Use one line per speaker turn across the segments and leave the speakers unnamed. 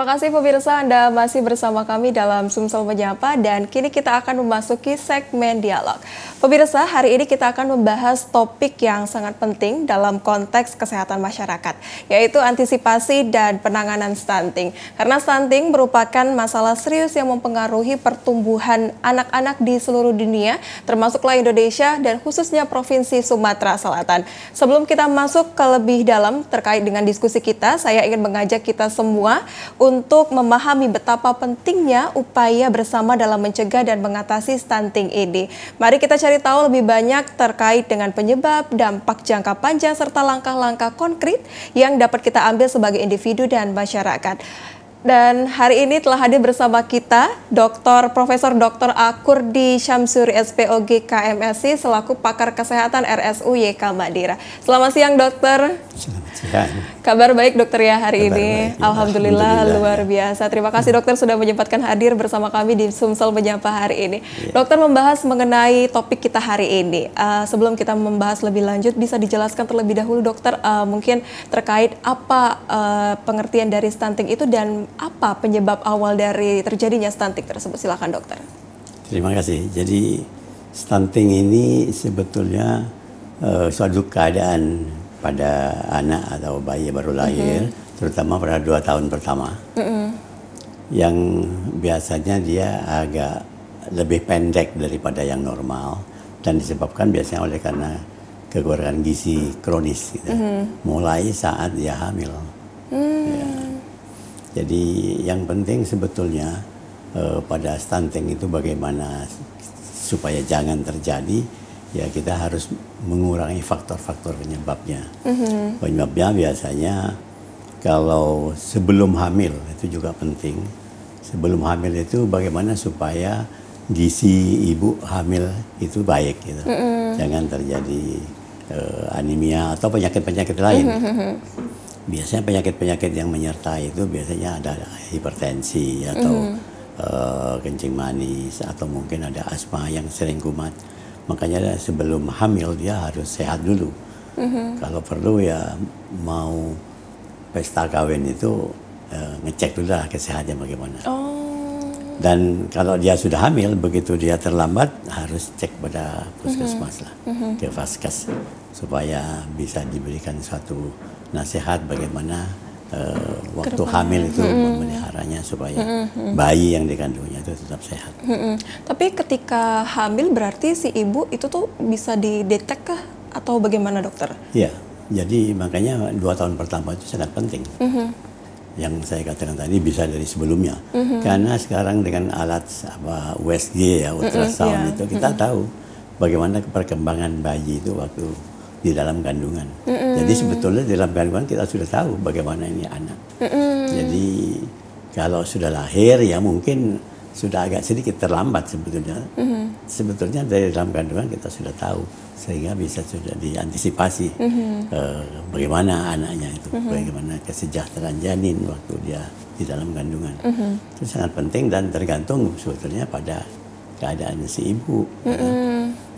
Terima kasih pemirsa, Anda masih bersama kami dalam Sumsel Menyapa dan kini kita akan memasuki segmen dialog. Pemirsa, hari ini kita akan membahas topik yang sangat penting dalam konteks kesehatan masyarakat, yaitu antisipasi dan penanganan stunting. Karena stunting merupakan masalah serius yang mempengaruhi pertumbuhan anak-anak di seluruh dunia, termasuklah Indonesia dan khususnya Provinsi Sumatera Selatan. Sebelum kita masuk ke lebih dalam terkait dengan diskusi kita, saya ingin mengajak kita semua untuk memahami betapa pentingnya upaya bersama dalam mencegah dan mengatasi stunting ini. Mari kita cari tahu lebih banyak terkait dengan penyebab, dampak jangka panjang, serta langkah-langkah konkret yang dapat kita ambil sebagai individu dan masyarakat. Dan hari ini telah hadir bersama kita Profesor Dr. Akurdi Syamsuri SPOG KMSI selaku pakar kesehatan RSUYK Madira. Selamat siang dokter.
Selamat siang.
Kabar baik dokter ya hari
Kabar
ini.
baik,
Alhamdulillah luar biasa. Terima kasih dokter sudah menyempatkan hadir bersama kami di Sumsel Menyapa hari ini. Dokter membahas mengenai topik kita hari ini. Sebelum kita membahas lebih lanjut, bisa dijelaskan terlebih dahulu dokter mungkin terkait apa pengertian dari stunting itu dan apa penyebab awal dari terjadinya stunting tersebut? Silakan dokter.
Terima kasih. Jadi stunting ini sebetulnya suatu keadaan pada anak atau bayi baru lahir, terutama pada 2 tahun pertama, yang biasanya dia agak lebih pendek daripada yang normal dan disebabkan biasanya oleh karena kekurangan gizi kronis, gitu. Mulai saat dia hamil. Ya. Jadi yang penting sebetulnya pada stunting itu bagaimana supaya jangan terjadi, ya kita harus mengurangi faktor-faktor penyebabnya. Penyebabnya biasanya kalau sebelum hamil itu juga penting. Sebelum hamil itu bagaimana supaya gizi ibu hamil itu baik gitu. Jangan terjadi anemia atau penyakit-penyakit lain. Biasanya penyakit-penyakit yang menyertai itu biasanya ada hipertensi atau kencing manis atau mungkin ada asma yang sering kumat. Makanya sebelum hamil dia harus sehat dulu. Kalau perlu ya mau pesta kawin itu ngecek dulu lah kesehatannya bagaimana. Dan kalau dia sudah hamil, begitu dia terlambat harus cek pada puskesmas lah, ke Vaskes, supaya bisa diberikan suatu nasihat bagaimana waktu hamil itu memeliharanya supaya bayi yang dikandungnya itu tetap sehat.
Tapi ketika hamil berarti si ibu itu tuh bisa didetek kah atau bagaimana dokter?
Iya, jadi makanya 2 tahun pertama itu sangat penting. Yang saya katakan tadi bisa dari sebelumnya, karena sekarang dengan alat USG ya, ultrasound itu kita tahu bagaimana perkembangan bayi itu waktu di dalam kandungan. Jadi sebetulnya di dalam kandungan kita sudah tahu bagaimana ini anak. Jadi kalau sudah lahir ya mungkin sudah agak sedikit terlambat sebetulnya. Sebetulnya dari dalam kandungan kita sudah tahu sehingga bisa sudah diantisipasi bagaimana anaknya itu, bagaimana kesejahteraan janin waktu dia di dalam kandungan. Itu sangat penting dan tergantung sebetulnya pada keadaan si ibu.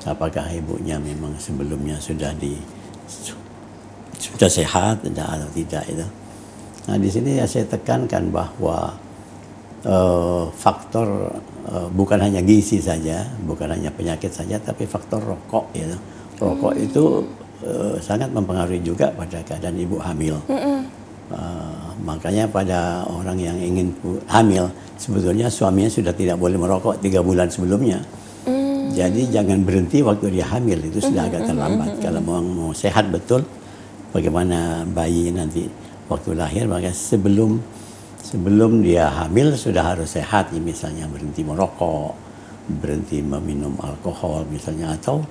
Apakah ibunya memang sebelumnya sudah sehat atau tidak itu. Nah di sini ya saya tekankan bahwa faktor bukan hanya gizi saja, bukan hanya penyakit saja, tapi faktor rokok ya. Rokok itu sangat mempengaruhi juga pada keadaan ibu hamil. Makanya pada orang yang ingin hamil, sebetulnya suaminya sudah tidak boleh merokok 3 bulan sebelumnya. Jadi jangan berhenti waktu dia hamil, itu sudah agak terlambat. Kalau mau sehat betul, bagaimana bayi nanti waktu lahir, maka sebelum dia hamil sudah harus sehat, ya, misalnya berhenti merokok, berhenti meminum alkohol misalnya, atau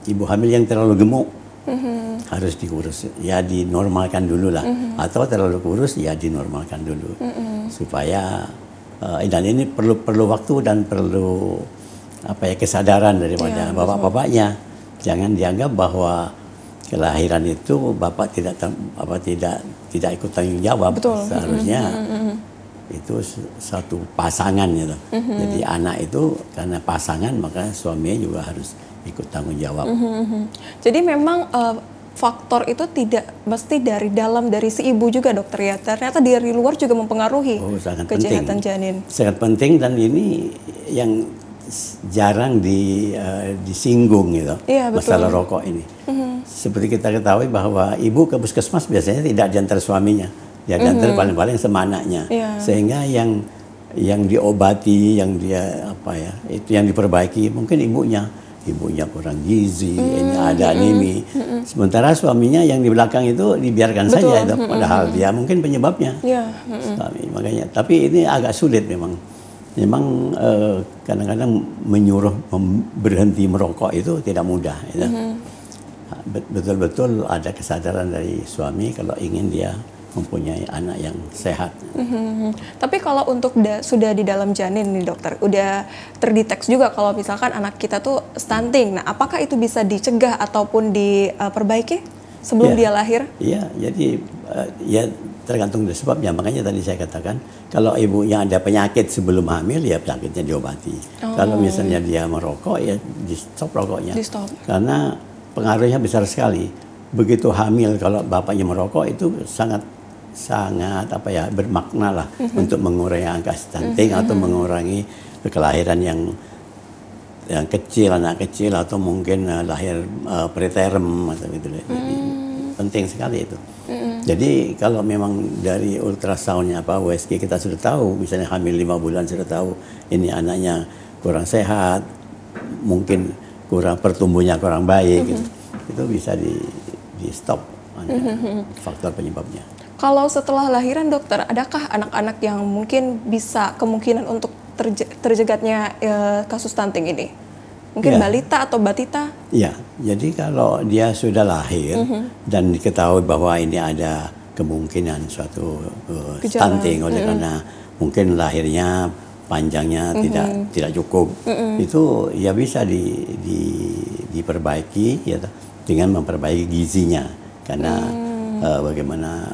ibu hamil yang terlalu gemuk harus dikurus, ya dinormalkan dulu lah, atau terlalu kurus ya dinormalkan dulu, supaya dan ini perlu waktu dan perlu kesadaran daripada bapak-bapaknya. Jangan dianggap bahwa kelahiran itu bapak tidak ikut tanggung jawab. Betul. Seharusnya itu satu pasangan gitu. Jadi anak itu karena pasangan maka suaminya juga harus ikut tanggung jawab.
Jadi memang faktor itu tidak mesti dari dalam dari si ibu juga dokter ya, ternyata dari luar juga mempengaruhi
sangat
kesehatan
penting.
janin.
Sangat penting, dan ini yang jarang disinggung gitu,
Iya,
masalah rokok ini. Seperti kita ketahui bahwa ibu ke puskesmas biasanya tidak diantar suaminya, dia diantar paling-paling sama anaknya, sehingga yang diobati, yang dia itu yang diperbaiki mungkin ibunya kurang gizi, ini ada anemi. Sementara suaminya yang di belakang itu dibiarkan saja itu, padahal dia mungkin penyebabnya. Suami, makanya. Tapi ini agak sulit memang kadang-kadang menyuruh berhenti merokok itu tidak mudah. Gitu. Betul-betul ada kesadaran dari suami kalau ingin dia mempunyai anak yang sehat.
Tapi kalau untuk sudah di dalam janin nih dokter, udah terdeteksi juga kalau misalkan anak kita tuh stunting. Nah, apakah itu bisa dicegah ataupun diperbaiki sebelum dia lahir?
Iya, jadi ya tergantung dari sebabnya. Makanya tadi saya katakan kalau ibunya ada penyakit sebelum hamil, ya penyakitnya diobati. Kalau misalnya dia merokok, ya di stop rokoknya. Karena pengaruhnya besar sekali. Begitu hamil kalau bapaknya merokok itu sangat bermakna lah untuk mengurangi angka stunting atau mengurangi kelahiran yang kecil, anak kecil, atau mungkin lahir preterm atau gitu. Jadi penting sekali itu. Jadi kalau memang dari ultrasoundnya USG kita sudah tahu, misalnya hamil 5 bulan sudah tahu ini anaknya kurang sehat, mungkin pertumbuhnya kurang baik, gitu. Itu bisa di stop faktor penyebabnya.
Kalau setelah lahiran dokter, adakah anak-anak yang mungkin bisa kemungkinan untuk terjegatnya kasus stunting ini? Mungkin balita atau batita?
Iya, jadi kalau dia sudah lahir dan diketahui bahwa ini ada kemungkinan suatu stunting oleh karena mungkin lahirnya panjangnya tidak cukup, itu ya bisa diperbaiki ya, dengan memperbaiki gizinya, karena bagaimana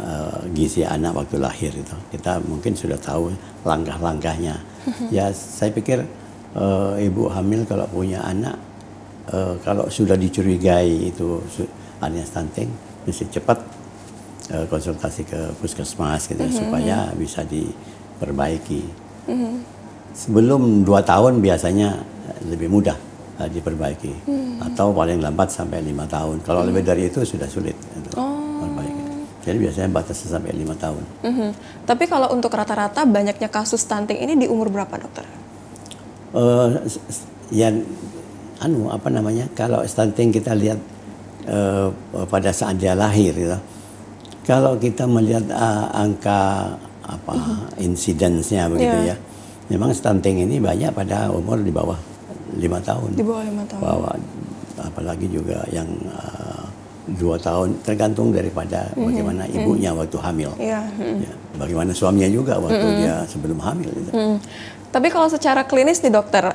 gizi anak waktu lahir itu kita mungkin sudah tahu langkah-langkahnya. Ya saya pikir ibu hamil kalau punya anak, kalau sudah dicurigai itu adanya stunting, mesti cepat konsultasi ke puskesmas gitu, supaya bisa diperbaiki. Sebelum 2 tahun biasanya lebih mudah diperbaiki, atau paling lambat sampai 5 tahun. Kalau lebih dari itu sudah sulit untuk memperbaiki. Jadi biasanya batasnya sampai 5 tahun.
Tapi kalau untuk rata-rata banyaknya kasus stunting ini di umur berapa dokter?
Kalau stunting kita lihat pada saat dia lahir, gitu. Kalau kita melihat angka insidensnya begitu ya, memang stunting ini banyak pada umur di bawah 5 tahun.
Di bawah 5 tahun.
Apalagi juga yang 2 tahun, tergantung daripada bagaimana ibunya waktu hamil. Ya, bagaimana suaminya juga waktu dia sebelum hamil. Gitu.
Tapi kalau secara klinis nih dokter,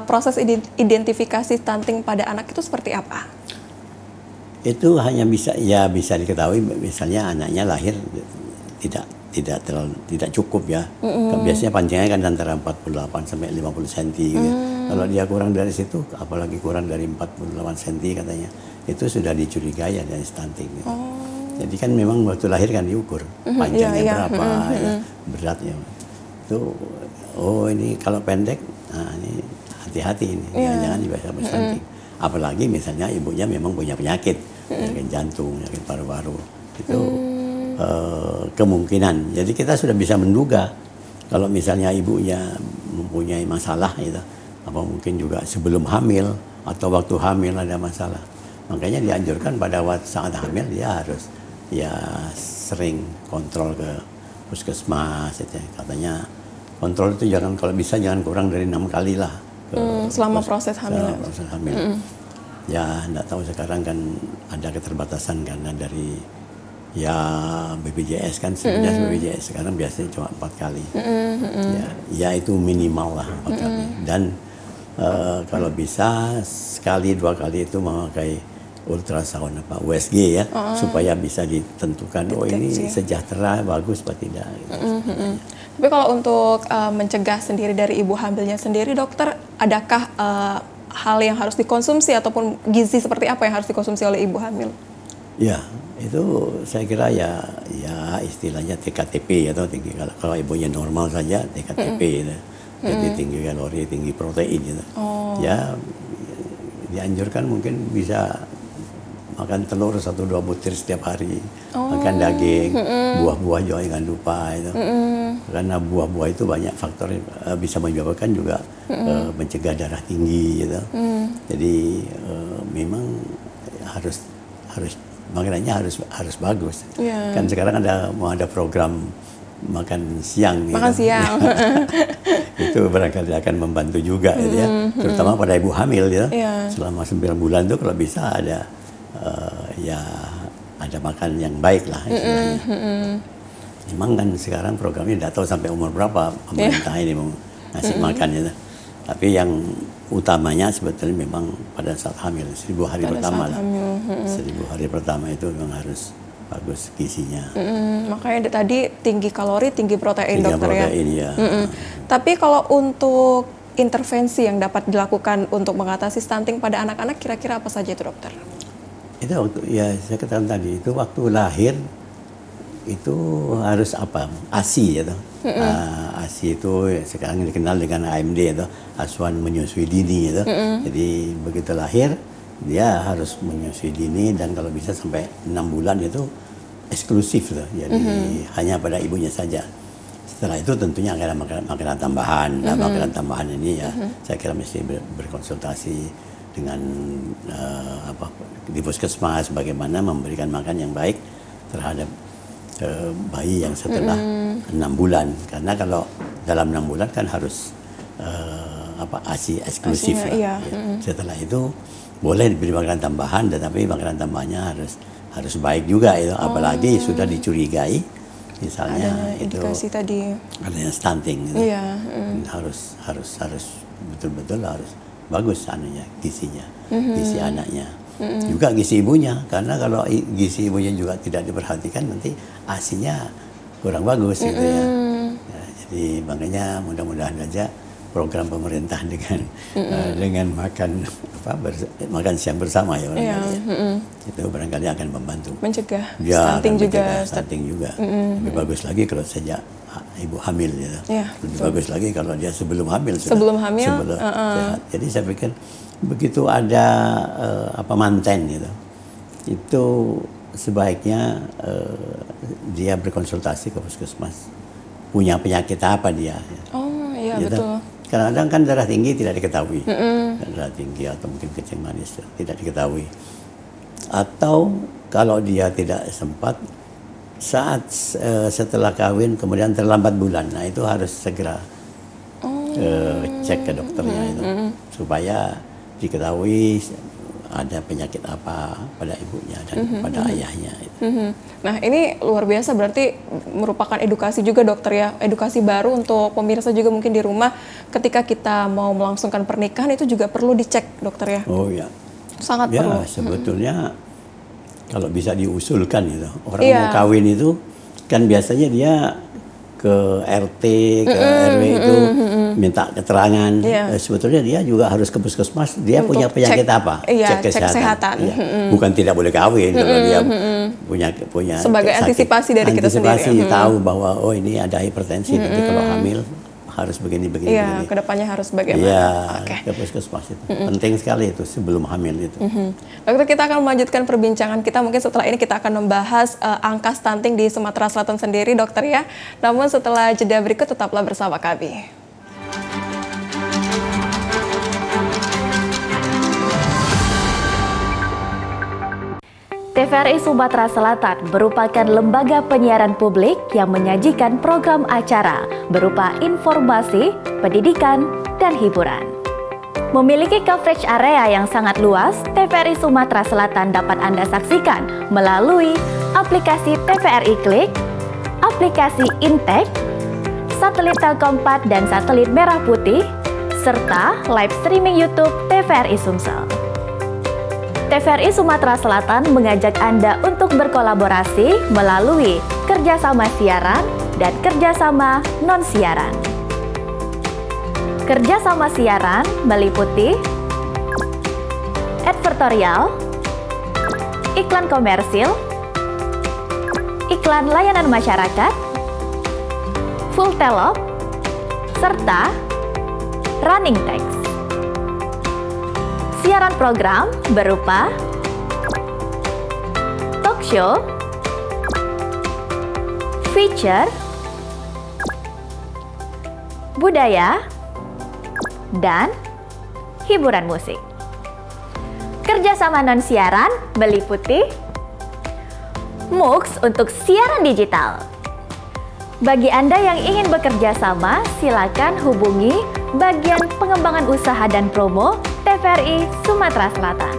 proses identifikasi stunting pada anak itu seperti apa?
Itu hanya bisa diketahui misalnya anaknya lahir tidak cukup ya. Biasanya panjangnya kan antara 48 sampai 50 cm gitu ya. Kalau dia kurang dari situ, apalagi kurang dari 48 cm katanya, itu sudah dicurigai ada stunting gitu. Jadi kan memang waktu lahir kan diukur panjangnya berapa, beratnya. Itu ini kalau pendek, nah ini hati-hati ini, jangan-jangan juga stunting. Apalagi misalnya ibunya memang punya penyakit jantung, penyakit paru-paru, itu kemungkinan. Jadi kita sudah bisa menduga kalau misalnya ibunya mempunyai masalah itu, apa mungkin juga sebelum hamil atau waktu hamil ada masalah. Makanya dianjurkan pada saat hamil dia harus sering kontrol ke puskesmas, katanya kontrol itu kalau bisa jangan kurang dari 6 kali lah
selama proses hamil.
Ya enggak tahu sekarang kan ada keterbatasan karena dari BPJS kan, sebenarnya BPJS sekarang biasanya cuma 4 kali. Ya itu minimal lah 4 kali. Dan kalau bisa sekali 2 kali itu memakai ultrasound USG ya, supaya bisa ditentukan ini sejahtera, bagus atau tidak. Gitu.
Tapi kalau untuk mencegah sendiri dari ibu hamilnya sendiri, dokter, adakah hal yang harus dikonsumsi ataupun gizi seperti apa yang harus dikonsumsi oleh ibu hamil?
Ya, itu saya kira ya istilahnya TKTP atau tinggi kalau ibunya normal saja TKTP gitu. Jadi tinggi kalori, tinggi protein gitu. Ya dianjurkan mungkin bisa makan telur 1-2 butir setiap hari, makan daging, buah-buah juga jangan lupa itu. Karena buah-buah itu banyak faktor bisa menyebabkan juga mencegah darah tinggi gitu. Jadi memang harus makanannya harus bagus. Kan sekarang mau ada program makan siang.
Makan
gitu.
siang.
Itu barangkali akan membantu juga gitu ya, terutama pada ibu hamil ya. Selama 9 bulan itu kalau bisa ada ada makan yang baik lah istilahnya. Memang kan sekarang programnya tidak tahu sampai umur berapa pemerintah ini mau ngasih makan itu. Tapi yang utamanya sebetulnya memang pada saat hamil, 1000 hari pertama lah. 1000 hari pertama itu memang harus bagus gizinya.
Makanya tadi tinggi kalori, tinggi protein, dokter
protein,
ya. Tapi kalau untuk intervensi yang dapat dilakukan untuk mengatasi stunting pada anak-anak, kira-kira apa saja itu, dokter?
Itu waktu saya katakan tadi itu waktu lahir itu harus ASI ya, ASI itu sekarang dikenal dengan AMD atau asuhan menyusui dini gitu. Jadi begitu lahir dia harus menyusui dini dan kalau bisa sampai 6 bulan itu eksklusif tuh. Jadi hanya pada ibunya saja. Setelah itu tentunya ada makanan tambahan. Nah, makanan tambahan ini ya saya kira mesti berkonsultasi dengan di puskesmas bagaimana memberikan makan yang baik terhadap bayi yang setelah 6 bulan. Karena kalau dalam 6 bulan kan harus ASI eksklusif.
Iya.
Setelah itu boleh diberi makanan tambahan, tetapi makanan tambahannya harus baik juga itu. Apalagi sudah dicurigai misalnya
ada
itu
tadi
adanya stunting gitu. Harus betul-betul harus bagus gizinya, gizi anaknya. Juga gizi ibunya, karena kalau gizi ibunya juga tidak diperhatikan nanti ASINya kurang bagus gitu ya. Jadi makanya mudah-mudahan saja program pemerintah dengan makan siang bersama ya barangkali itu barangkali akan membantu
mencegah stunting juga.
Lebih bagus lagi kalau sejak ibu hamil gitu. Lebih bagus lagi kalau dia sebelum hamil sehat. Jadi saya pikir begitu ada manten gitu, itu sebaiknya dia berkonsultasi ke puskesmas punya penyakit apa dia.
Iya gitu. Betul.
Kadang-kadang kan darah tinggi tidak diketahui, darah tinggi atau mungkin kencing manis tidak diketahui. Atau kalau dia tidak sempat saat setelah kawin kemudian terlambat bulan, nah itu harus segera cek ke dokternya itu supaya diketahui ada penyakit apa pada ibunya dan pada ayahnya.
Nah ini luar biasa, berarti merupakan edukasi juga dokter ya, edukasi baru untuk pemirsa juga mungkin di rumah ketika kita mau melangsungkan pernikahan itu juga perlu dicek dokter ya.
Oh ya.
Sangat perlu.
Sebetulnya kalau bisa diusulkan gitu, orang mau kawin itu kan biasanya dia ke RT, ke RW itu minta keterangan. Sebetulnya dia juga harus ke puskesmas. Dia untuk punya penyakit apa?
Cek kesehatan.
Bukan tidak boleh kawin kalau dia punya
sebagai antisipasi dari kita sendiri.
Tahu bahwa ini ada hipertensi. Nanti kalau hamil harus begini.
Kedepannya harus bagaimana?
Ke puskesmas itu penting sekali itu sebelum hamil itu.
Dokter, kita akan melanjutkan perbincangan kita. Mungkin setelah ini kita akan membahas angka stunting di Sumatera Selatan sendiri, dokter ya. Namun setelah jeda berikut tetaplah bersama kami.
TVRI Sumatera Selatan merupakan lembaga penyiaran publik yang menyajikan program acara berupa informasi, pendidikan, dan hiburan. Memiliki coverage area yang sangat luas, TVRI Sumatera Selatan dapat Anda saksikan melalui aplikasi TVRI Klik, aplikasi Intek, satelit Telkom 4 dan satelit Merah Putih, serta live streaming YouTube TVRI Sumsel. TVRI Sumatera Selatan mengajak Anda untuk berkolaborasi melalui kerjasama siaran dan kerjasama non-siaran. Kerjasama siaran meliputi advertorial, iklan komersil, iklan layanan masyarakat, full telop, serta running text. Siaran program berupa talk show, feature, budaya, dan hiburan musik. Kerjasama non-siaran meliputi MUX untuk siaran digital. Bagi Anda yang ingin bekerja sama, silakan hubungi bagian pengembangan usaha dan promo TVRI Sumatera Selatan.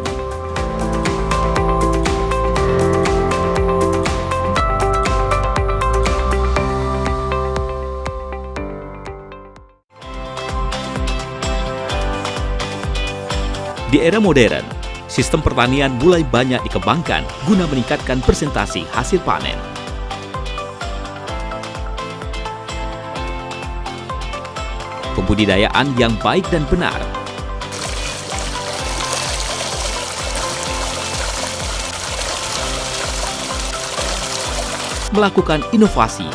Di era modern, sistem pertanian mulai banyak dikembangkan guna meningkatkan presentasi hasil panen. Pembudidayaan yang baik dan benar melakukan inovasi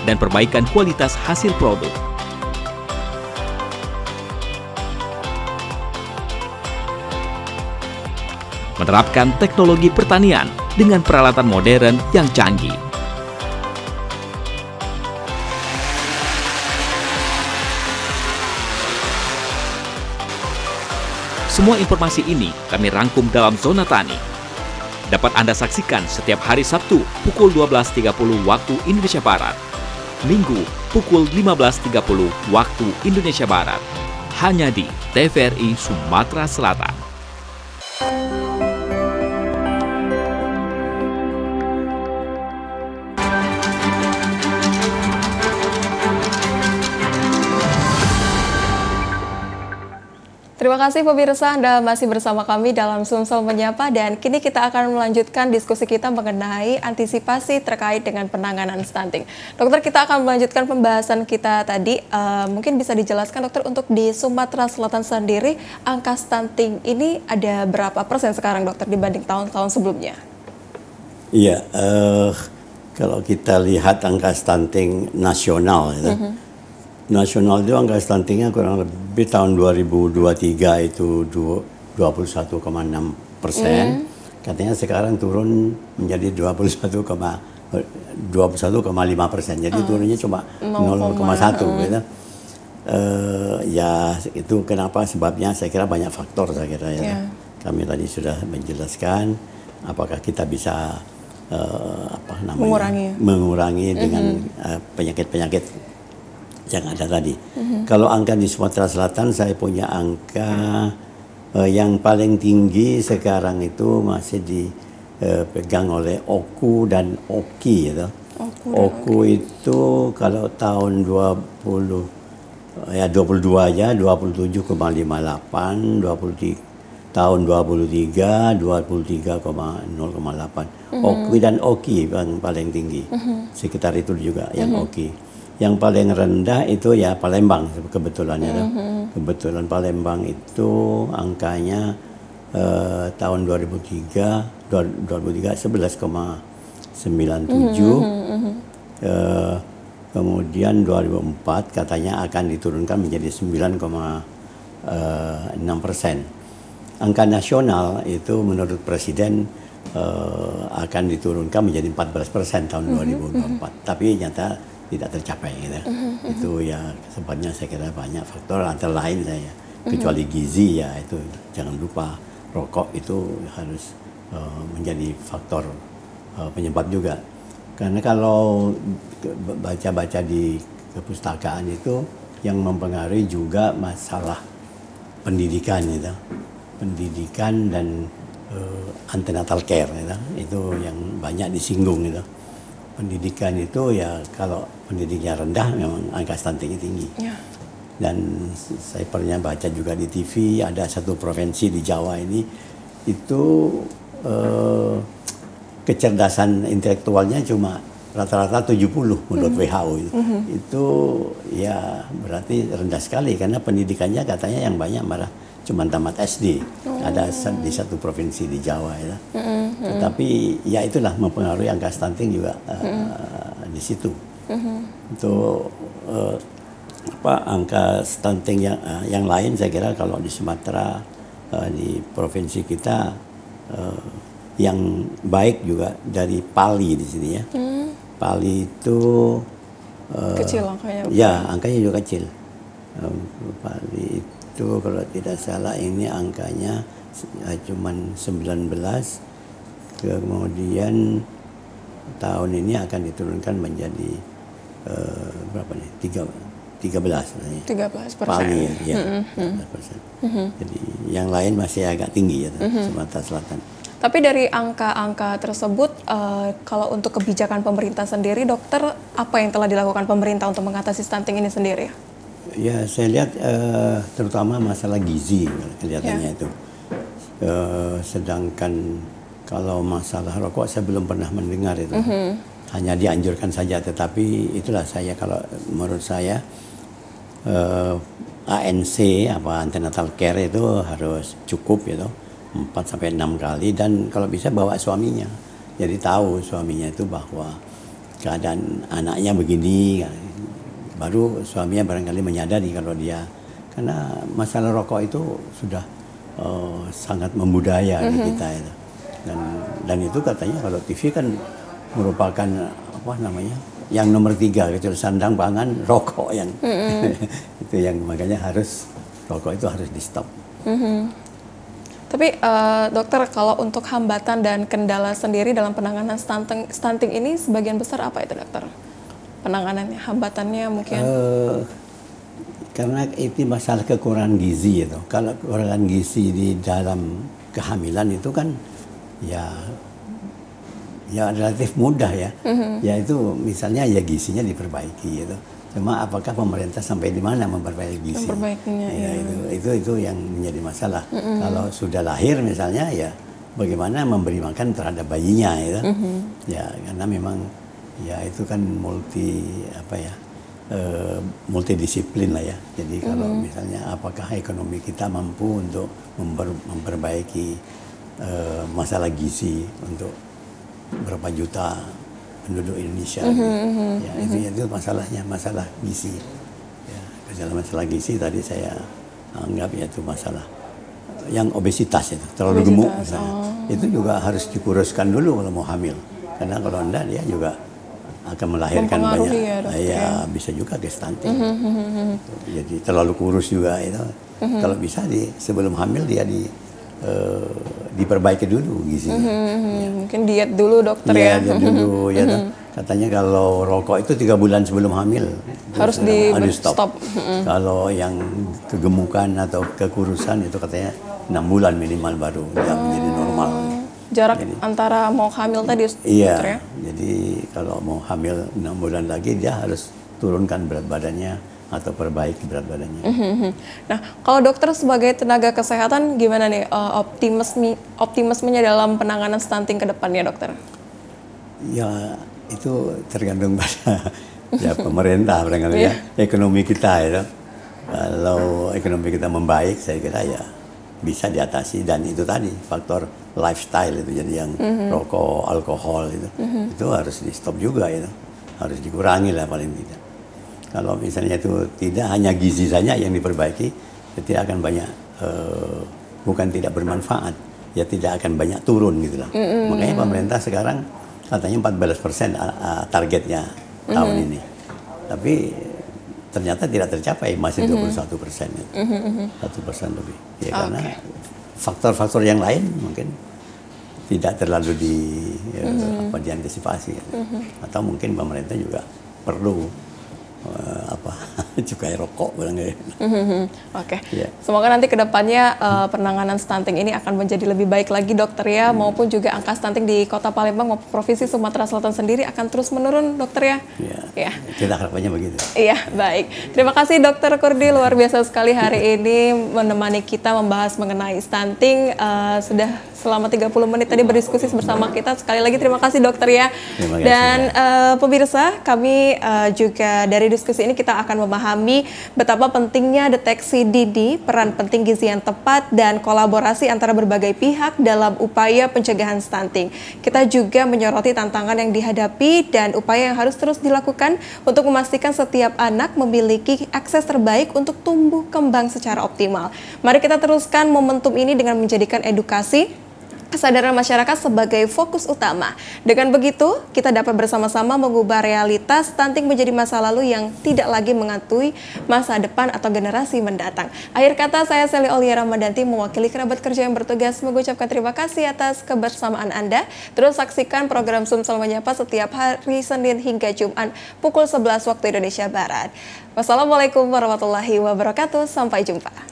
dan perbaikan kualitas hasil produk. Menerapkan teknologi pertanian dengan peralatan modern yang canggih. Semua informasi ini kami rangkum dalam Zona Tani. Dapat Anda saksikan setiap hari Sabtu pukul 12.30 waktu Indonesia Barat, Minggu pukul 15.30 waktu Indonesia Barat, hanya di TVRI Sumatera Selatan.
Terima kasih pemirsa, Anda masih bersama kami dalam Sumsel Menyapa, dan kini kita akan melanjutkan diskusi kita mengenai antisipasi terkait dengan penanganan stunting. Dokter, kita akan melanjutkan pembahasan kita tadi. Mungkin bisa dijelaskan dokter, untuk di Sumatera Selatan sendiri angka stunting ini ada berapa persen sekarang dokter dibanding tahun-tahun sebelumnya?
Iya, kalau kita lihat angka stunting nasional, nasional itu angka stuntingnya kurang lebih tahun 2023 itu 21,6%. Katanya sekarang turun menjadi 21,5%. Jadi turunnya cuma 0,1 gitu. Ya itu kenapa sebabnya, saya kira banyak faktor, saya kira ya. Kami tadi sudah menjelaskan apakah kita bisa mengurangi dengan penyakit-penyakit yang ada tadi. Kalau angka di Sumatera Selatan, saya punya angka yang paling tinggi sekarang itu masih dipegang oleh OKU dan OKI. Gitu. OKU itu kalau tahun 22 aja 27,58, tahun 23 23,08. OKI dan OKI yang paling tinggi. Sekitar itu juga yang OKI. Yang paling rendah itu ya Palembang kebetulan ya. Kebetulan Palembang itu angkanya tahun 2003 11,97. Kemudian 2004 katanya akan diturunkan menjadi 9,6%. Angka nasional itu menurut Presiden akan diturunkan menjadi 14% tahun 2024. Tapi nyata tidak tercapai gitu. Itu ya sebabnya saya kira banyak faktor, antara lain saya kecuali gizi ya, itu jangan lupa rokok itu harus menjadi faktor penyebab juga. Karena kalau baca-baca di kepustakaan itu yang mempengaruhi juga masalah pendidikan gitu. Pendidikan dan antenatal care gitu. Itu yang banyak disinggung gitu. Pendidikan itu ya kalau pendidiknya rendah memang angka stuntingnya tinggi. Dan saya pernah baca juga di TV, ada satu provinsi di Jawa ini itu kecerdasan intelektualnya cuma rata-rata 70 menurut WHO itu. Itu ya berarti rendah sekali, karena pendidikannya katanya yang banyak malah cuma tamat SD. Ada di satu provinsi di Jawa ya. Tetapi ya itulah mempengaruhi angka stunting juga di situ. Untuk angka stunting yang lain saya kira kalau di Sumatera, di provinsi kita yang baik juga dari Pali di sini ya. Pali itu
kecil angkanya.
Ya, angkanya juga kecil. Pali itu kalau tidak salah ini angkanya cuman 19, kemudian tahun ini akan diturunkan menjadi berapa nih? 13%.
13%.
Pali ya, 13%. Jadi yang lain masih agak tinggi ya, Sumatera Selatan.
Tapi dari angka-angka tersebut, kalau untuk kebijakan pemerintah sendiri, dokter, apa yang telah dilakukan pemerintah untuk mengatasi stunting ini sendiri?
Ya, saya lihat terutama masalah gizi kelihatannya itu. Sedangkan kalau masalah rokok saya belum pernah mendengar itu. Hanya dianjurkan saja, tetapi itulah kalau menurut saya ANC antenatal care itu harus cukup gitu. 4-6 kali, dan kalau bisa bawa suaminya, jadi tahu suaminya itu bahwa keadaan anaknya begini, baru suaminya barangkali menyadari kalau dia, karena masalah rokok itu sudah sangat membudaya di kita itu. Dan itu katanya kalau TV kan merupakan yang nomor 3 kecuali sandang, pangan, rokok yang itu yang makanya rokok itu harus di stop.
Tapi dokter, kalau untuk hambatan dan kendala sendiri dalam penanganan stunting ini sebagian besar apa itu dokter? Penanganannya, hambatannya mungkin?
Karena itu masalah kekurangan gizi itu. Kalau kekurangan gizi di dalam kehamilan itu kan ya relatif mudah ya. Ya itu misalnya ya gizinya diperbaiki gitu. Cuma apakah pemerintah sampai di mana memperbaiki gizi?
Memperbaikinya,
ya. Itu yang menjadi masalah. Kalau sudah lahir misalnya ya bagaimana memberi makan terhadap bayinya itu. Ya karena memang ya itu kan multidisiplin lah ya. Jadi kalau misalnya apakah ekonomi kita mampu untuk memperbaiki masalah gizi untuk berapa juta penduduk Indonesia, ya itu masalahnya, masalah gizi. Ya, masalah gizi tadi saya anggap yaitu masalah yang obesitas itu, terlalu gemuk misalnya. Itu juga harus dikuruskan dulu kalau mau hamil, karena kalau enggak dia juga akan melahirkan banyak, bisa juga ke stunting. Jadi terlalu kurus juga itu, kalau bisa sebelum hamil dia diperbaiki dulu gizinya.
Mungkin diet dulu dokter ya.
Diet dulu ya. Katanya kalau rokok itu 3 bulan sebelum hamil
harus di stop.
Kalau yang kegemukan atau kekurusan itu katanya 6 bulan minimal baru dia menjadi normal.
Jarak antara mau hamil tadi dokter ya?
Jadi kalau mau hamil 6 bulan lagi dia harus turunkan berat badannya atau perbaiki berat badannya.
Nah, kalau dokter sebagai tenaga kesehatan gimana nih optimismenya dalam penanganan stunting ke depannya dokter?
Ya itu tergantung pada pemerintah barangkali ya, ekonomi kita ya. Kalau ekonomi kita membaik saya kira ya bisa diatasi, dan itu tadi faktor lifestyle itu, jadi yang rokok, alkohol itu harus di stop juga itu, harus dikurangi lah paling tidak. Kalau misalnya itu tidak hanya gizi saja yang diperbaiki, tidak akan banyak, bukan tidak bermanfaat, ya tidak akan banyak turun gitu lah. Makanya pemerintah sekarang katanya 14% targetnya tahun ini, tapi ternyata tidak tercapai, masih 21%, 1% lebih. Ya karena faktor-faktor yang lain mungkin tidak terlalu diantisipasi, atau mungkin pemerintah juga perlu cukai rokok barangkali.
Oke. Semoga nanti kedepannya penanganan stunting ini akan menjadi lebih baik lagi dokter ya, maupun juga angka stunting di Kota Palembang maupun Provinsi Sumatera Selatan sendiri akan terus menurun dokter ya.
Ya. Kita harapannya begitu.
Iya, baik. Terima kasih Dokter Kurdi, luar biasa sekali hari ini menemani kita membahas mengenai stunting. Sudah selama 30 menit tadi berdiskusi bersama kita. Sekali lagi terima kasih dokter ya.
Terima kasih.
Dan pemirsa, kami juga dari diskusi ini kita akan memahami betapa pentingnya deteksi dini, peran penting gizi yang tepat, dan kolaborasi antara berbagai pihak dalam upaya pencegahan stunting. Kita juga menyoroti tantangan yang dihadapi dan upaya yang harus terus dilakukan untuk memastikan setiap anak memiliki akses terbaik untuk tumbuh kembang secara optimal. Mari kita teruskan momentum ini dengan menjadikan edukasi, kesadaran masyarakat sebagai fokus utama. Dengan begitu, kita dapat bersama-sama mengubah realitas stunting menjadi masa lalu yang tidak lagi menghantui masa depan atau generasi mendatang. Akhir kata, saya Sally Aulia Ramadanti mewakili kerabat kerja yang bertugas mengucapkan terima kasih atas kebersamaan Anda. Terus saksikan program Sumsel Menyapa setiap hari Senin hingga Jumat pukul 11 waktu Indonesia Barat. Wassalamualaikum warahmatullahi wabarakatuh. Sampai jumpa.